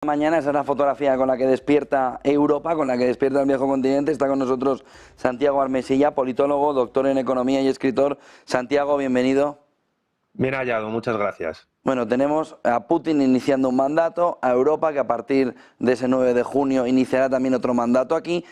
Mañana esa es la fotografía con la que despierta Europa, con la que despierta el viejo continente. Está con nosotros Santiago Armesilla, politólogo, doctor en economía y escritor. Santiago, bienvenido. Bien hallado, muchas gracias. Bueno, tenemos a Putin iniciando un mandato, a Europa que a partir de ese 9 de junio iniciará también otro mandato aquí.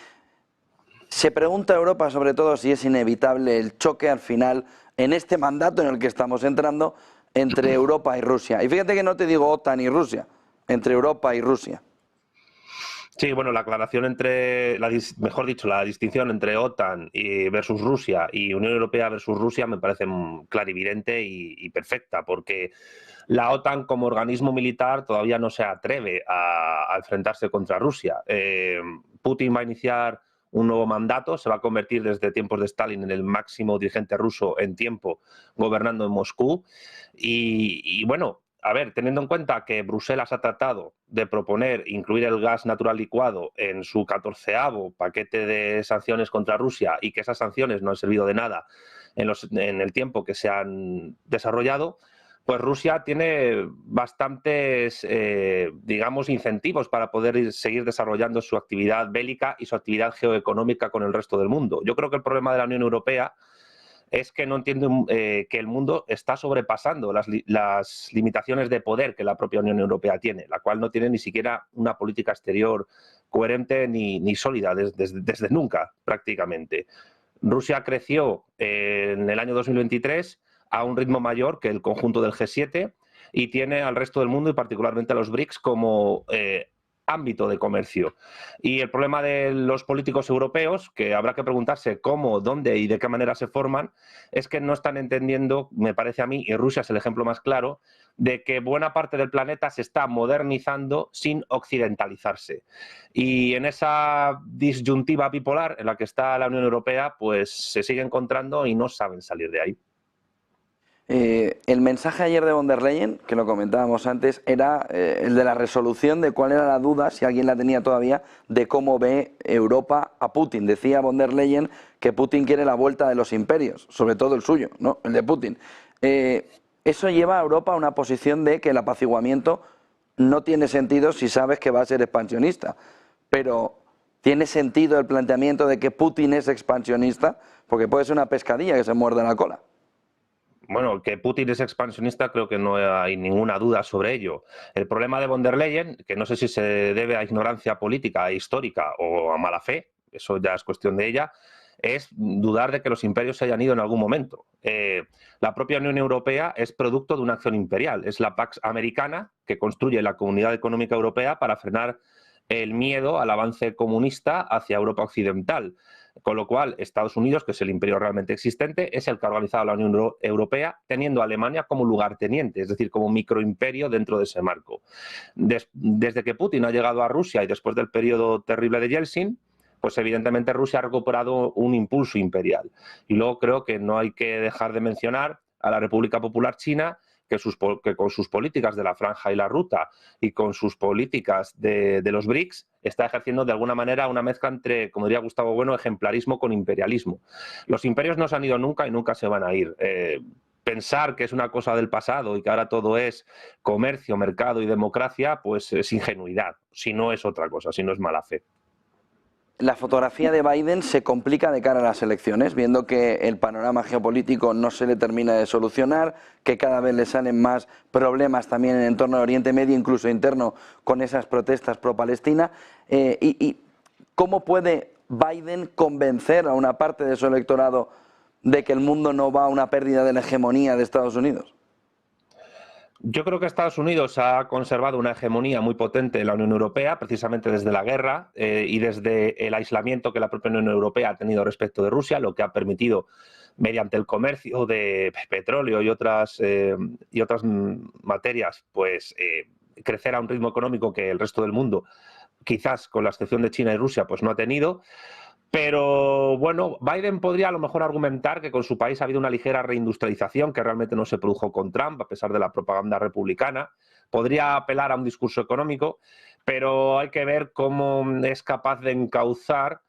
Se pregunta a Europa sobre todo si es inevitable el choque al final en este mandato en el que estamos entrando entre Europa y Rusia. Y fíjate que no te digo OTAN y Rusia, entre Europa y Rusia. Sí, bueno, la aclaración entre, mejor dicho, la distinción entre OTAN versus Rusia y Unión Europea versus Rusia me parece clarividente y perfecta, porque la OTAN como organismo militar todavía no se atreve a enfrentarse contra Rusia. Putin va a iniciar un nuevo mandato, se va a convertir desde tiempos de Stalin en el máximo dirigente ruso en tiempo, gobernando en Moscú. Y bueno, a ver, teniendo en cuenta que Bruselas ha tratado de proponer incluir el gas natural licuado en su 14º paquete de sanciones contra Rusia y que esas sanciones no han servido de nada en el tiempo que se han desarrollado, pues Rusia tiene bastantes, digamos, incentivos para poder seguir desarrollando su actividad bélica y su actividad geoeconómica con el resto del mundo. Yo creo que el problema de la Unión Europea es que no entienden que el mundo está sobrepasando las limitaciones de poder que la propia Unión Europea tiene, la cual no tiene ni siquiera una política exterior coherente ni sólida desde nunca, prácticamente. Rusia creció en el año 2023 a un ritmo mayor que el conjunto del G7 y tiene al resto del mundo y particularmente a los BRICS como ámbito de comercio. Y el problema de los políticos europeos, que habrá que preguntarse cómo, dónde y de qué manera se forman, es que no están entendiendo, me parece a mí, y Rusia es el ejemplo más claro, de que buena parte del planeta se está modernizando sin occidentalizarse. Y en esa disyuntiva bipolar en la que está la Unión Europea, pues se sigue encontrando y no saben salir de ahí. El mensaje ayer de von der Leyen, que lo comentábamos antes, era el de la resolución de cuál era la duda, si alguien la tenía todavía, de cómo ve Europa a Putin. Decía von der Leyen que Putin quiere la vuelta de los imperios, sobre todo el suyo, ¿no? El de Putin. Eso lleva a Europa a una posición de que el apaciguamiento no tiene sentido si sabes que va a ser expansionista, pero tiene sentido el planteamiento de que Putin es expansionista, porque puede ser una pescadilla que se muerde la cola. Bueno, que Putin es expansionista creo que no hay ninguna duda sobre ello. El problema de von der Leyen, que no sé si se debe a ignorancia política e histórica o a mala fe, eso ya es cuestión de ella, es dudar de que los imperios se hayan ido en algún momento. La propia Unión Europea es producto de una acción imperial, es la Pax Americana que construye la Comunidad Económica Europea para frenar el miedo al avance comunista hacia Europa Occidental. Con lo cual, Estados Unidos, que es el imperio realmente existente, es el que ha organizado la Unión Europea, teniendo a Alemania como lugarteniente, es decir, como microimperio dentro de ese marco. Desde que Putin ha llegado a Rusia y después del periodo terrible de Yeltsin, pues evidentemente Rusia ha recuperado un impulso imperial. Y luego creo que no hay que dejar de mencionar a la República Popular China, que con sus políticas de la franja y la ruta y con sus políticas de los BRICS está ejerciendo de alguna manera una mezcla entre, como diría Gustavo Bueno, ejemplarismo con imperialismo. Los imperios no se han ido nunca y nunca se van a ir. Pensar que es una cosa del pasado y que ahora todo es comercio, mercado y democracia, pues es ingenuidad, si no es otra cosa, si no es mala fe. La fotografía de Biden se complica de cara a las elecciones, viendo que el panorama geopolítico no se le termina de solucionar, que cada vez le salen más problemas también en el entorno del Oriente Medio, incluso interno, con esas protestas pro-Palestina. Y ¿cómo puede Biden convencer a una parte de su electorado de que el mundo no va a una pérdida de la hegemonía de Estados Unidos? Yo creo que Estados Unidos ha conservado una hegemonía muy potente en la Unión Europea, precisamente desde la guerra y desde el aislamiento que la propia Unión Europea ha tenido respecto de Rusia, lo que ha permitido, mediante el comercio de petróleo y otras materias, pues crecer a un ritmo económico que el resto del mundo, quizás con la excepción de China y Rusia, pues no ha tenido. Pero bueno, Biden podría a lo mejor argumentar que con su país ha habido una ligera reindustrialización que realmente no se produjo con Trump, a pesar de la propaganda republicana. Podría apelar a un discurso económico, pero hay que ver cómo es capaz de encauzar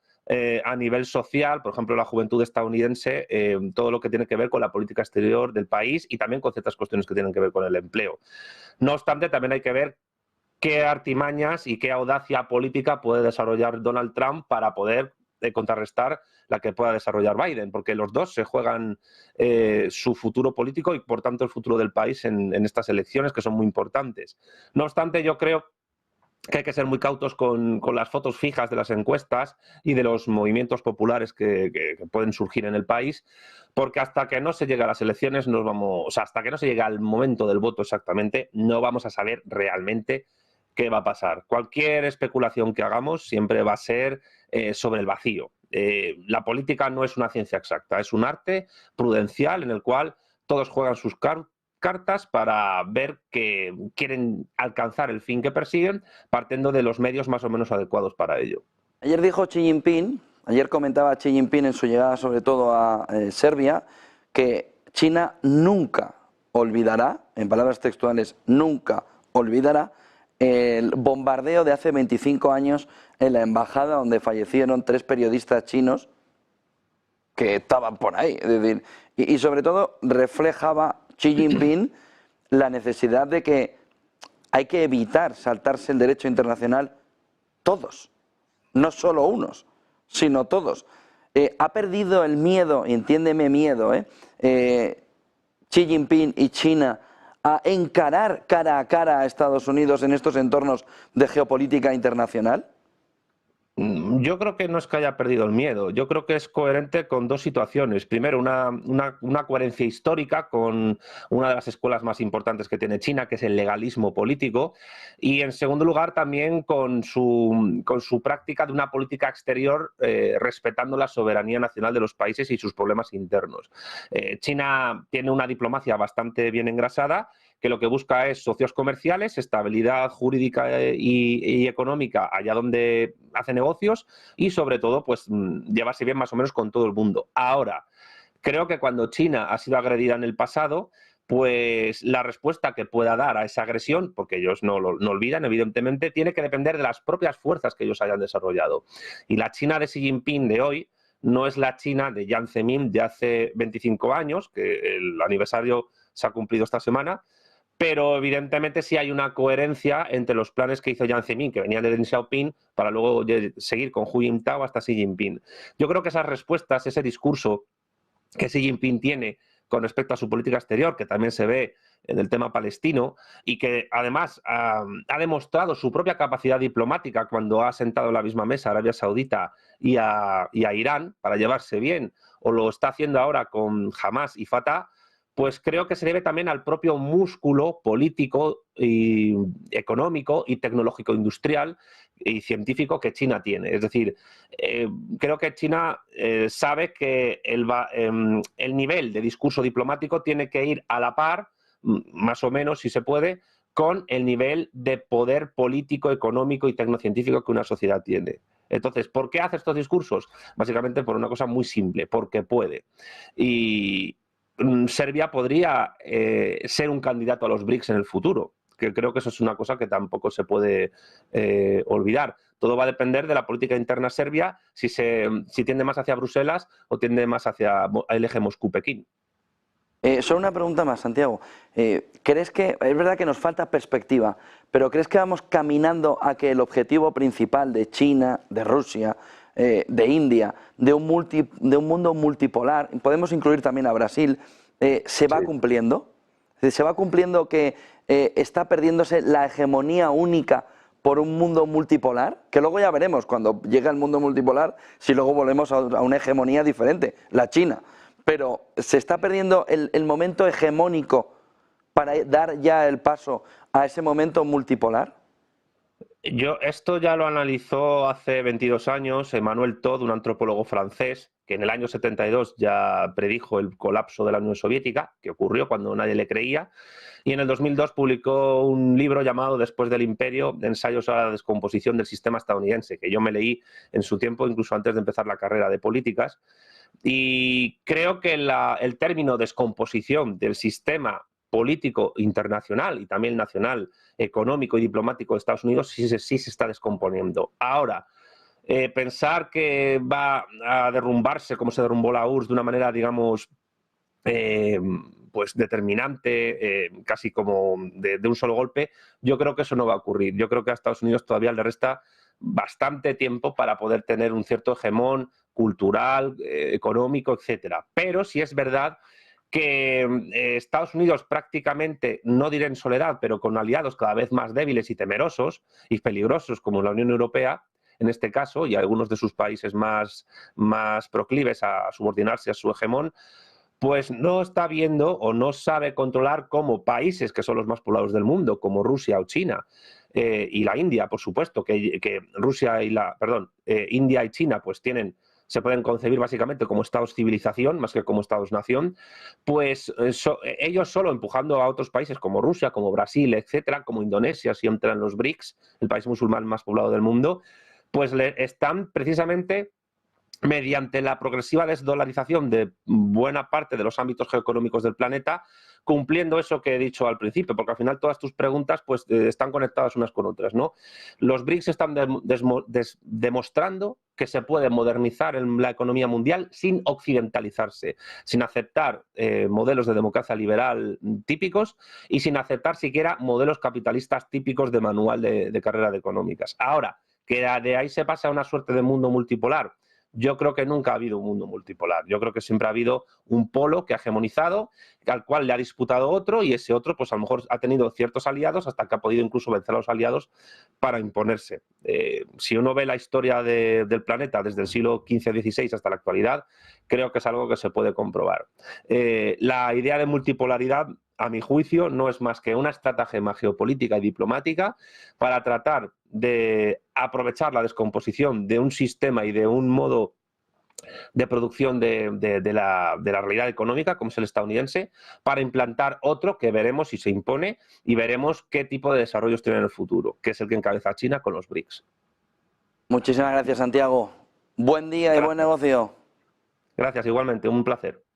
a nivel social, por ejemplo, la juventud estadounidense, todo lo que tiene que ver con la política exterior del país y también con ciertas cuestiones que tienen que ver con el empleo. No obstante, también hay que ver qué artimañas y qué audacia política puede desarrollar Donald Trump para poder contrarrestar la que pueda desarrollar Biden, porque los dos se juegan su futuro político y, por tanto, el futuro del país en estas elecciones, que son muy importantes. No obstante, yo creo que hay que ser muy cautos con las fotos fijas de las encuestas y de los movimientos populares que pueden surgir en el país, porque hasta que no se llegue a las elecciones, hasta que no se llegue al momento del voto exactamente, no vamos a saber realmente qué va a pasar. Cualquier especulación que hagamos siempre va a ser sobre el vacío. La política no es una ciencia exacta, es un arte prudencial en el cual todos juegan sus cartas para ver que quieren alcanzar el fin que persiguen, partiendo de los medios más o menos adecuados para ello. Ayer dijo Xi Jinping, ayer comentaba Xi Jinping en su llegada sobre todo a Serbia, que China nunca olvidará, en palabras textuales, nunca olvidará el bombardeo de hace 25 años en la embajada donde fallecieron 3 periodistas chinos que estaban por ahí. Es decir, y sobre todo reflejaba Xi Jinping la necesidad de que hay que evitar saltarse el derecho internacional todos, no solo unos, sino todos. Ha perdido el miedo, y entiéndeme miedo, Xi Jinping y China a encarar cara a cara a Estados Unidos en estos entornos de geopolítica internacional? Yo creo que no es que haya perdido el miedo, yo creo que es coherente con dos situaciones. Primero, una coherencia histórica con una de las escuelas más importantes que tiene China, que es el legalismo político, y en segundo lugar también con su práctica de una política exterior respetando la soberanía nacional de los países y sus problemas internos. China tiene una diplomacia bastante bien engrasada, que lo que busca es socios comerciales, estabilidad jurídica y económica allá donde hace negocios y, sobre todo, pues llevarse bien más o menos con todo el mundo. Ahora, creo que cuando China ha sido agredida en el pasado, pues la respuesta que pueda dar a esa agresión, porque ellos no olvidan, evidentemente, tiene que depender de las propias fuerzas que ellos hayan desarrollado. Y la China de Xi Jinping de hoy no es la China de Jiang Zemin de hace 25 años, que el aniversario se ha cumplido esta semana, pero evidentemente sí hay una coherencia entre los planes que hizo Jiang Zemin, que venían de Deng Xiaoping, para luego seguir con Hu Jintao hasta Xi Jinping. Yo creo que esas respuestas, ese discurso que Xi Jinping tiene con respecto a su política exterior, que también se ve en el tema palestino, y que además ha demostrado su propia capacidad diplomática cuando ha sentado en la misma mesa a Arabia Saudita y a Irán para llevarse bien, o lo está haciendo ahora con Hamas y Fatah, pues creo que se debe también al propio músculo político y económico y tecnológico industrial y científico que China tiene. Es decir, creo que China sabe que el nivel de discurso diplomático tiene que ir a la par, más o menos, si se puede, con el nivel de poder político, económico y tecnocientífico que una sociedad tiene. Entonces, ¿por qué hace estos discursos? Básicamente por una cosa muy simple, porque puede. Y Serbia podría ser un candidato a los BRICS en el futuro, que creo que eso es una cosa que tampoco se puede olvidar. Todo va a depender de la política interna serbia, si tiende más hacia Bruselas o tiende más hacia el eje Moscú-Pekín. Solo una pregunta más, Santiago. ¿Crees que, es verdad que nos falta perspectiva, pero crees que vamos caminando a que el objetivo principal de China, de Rusia, de India, de un mundo multipolar, podemos incluir también a Brasil, se va cumpliendo? ¿Se va cumpliendo que está perdiéndose la hegemonía única por un mundo multipolar? Que luego ya veremos cuando llegue el mundo multipolar si luego volvemos a una hegemonía diferente, la China. Pero ¿se está perdiendo el momento hegemónico para dar ya el paso a ese momento multipolar? Esto ya lo analizó hace 22 años Emmanuel Todd, un antropólogo francés, que en el año 72 ya predijo el colapso de la Unión Soviética, que ocurrió cuando nadie le creía, y en el 2002 publicó un libro llamado Después del Imperio, ensayos a la descomposición del sistema estadounidense, que yo me leí en su tiempo, incluso antes de empezar la carrera de políticas. Y creo que el término descomposición del sistema político internacional y también nacional, económico y diplomático de Estados Unidos sí se está descomponiendo. Ahora, pensar que va a derrumbarse como se derrumbó la URSS de una manera, digamos, pues determinante, casi como de un solo golpe, yo creo que eso no va a ocurrir. Yo creo que a Estados Unidos todavía le resta bastante tiempo para poder tener un cierto hegemón cultural, económico, etcétera. Pero sí es verdad que Estados Unidos prácticamente, no diré en soledad, pero con aliados cada vez más débiles y temerosos y peligrosos como la Unión Europea, en este caso, y algunos de sus países más proclives a subordinarse a su hegemón, pues no está viendo o no sabe controlar cómo países que son los más poblados del mundo, como Rusia o China, y la India, por supuesto, que Rusia y India y China pues se pueden concebir básicamente como estados civilización más que como estados nación, pues ellos solo empujando a otros países como Rusia, como Brasil, etcétera, como Indonesia, si entran los BRICS, el país musulmán más poblado del mundo, pues le están precisamente, mediante la progresiva desdolarización de buena parte de los ámbitos geoeconómicos del planeta, cumpliendo eso que he dicho al principio, porque al final todas tus preguntas pues, están conectadas unas con otras, ¿no? Los BRICS están demostrando que se puede modernizar la economía mundial sin occidentalizarse, sin aceptar modelos de democracia liberal típicos y sin aceptar siquiera modelos capitalistas típicos de manual de carrera de económicas. Ahora, que de ahí se pasa a una suerte de mundo multipolar, yo creo que nunca ha habido un mundo multipolar. Yo creo que siempre ha habido un polo que ha hegemonizado, al cual le ha disputado otro, y ese otro pues a lo mejor ha tenido ciertos aliados hasta que ha podido incluso vencer a los aliados para imponerse. Si uno ve la historia del planeta desde el siglo XV-XVI hasta la actualidad, creo que es algo que se puede comprobar. La idea de multipolaridad, a mi juicio, no es más que una estratagema geopolítica y diplomática para tratar de aprovechar la descomposición de un sistema y de un modo de producción de la realidad económica, como es el estadounidense, para implantar otro que veremos si se impone y veremos qué tipo de desarrollos tiene en el futuro, que es el que encabeza China con los BRICS. Muchísimas gracias, Santiago. Buen día y buen negocio. Gracias, igualmente, un placer.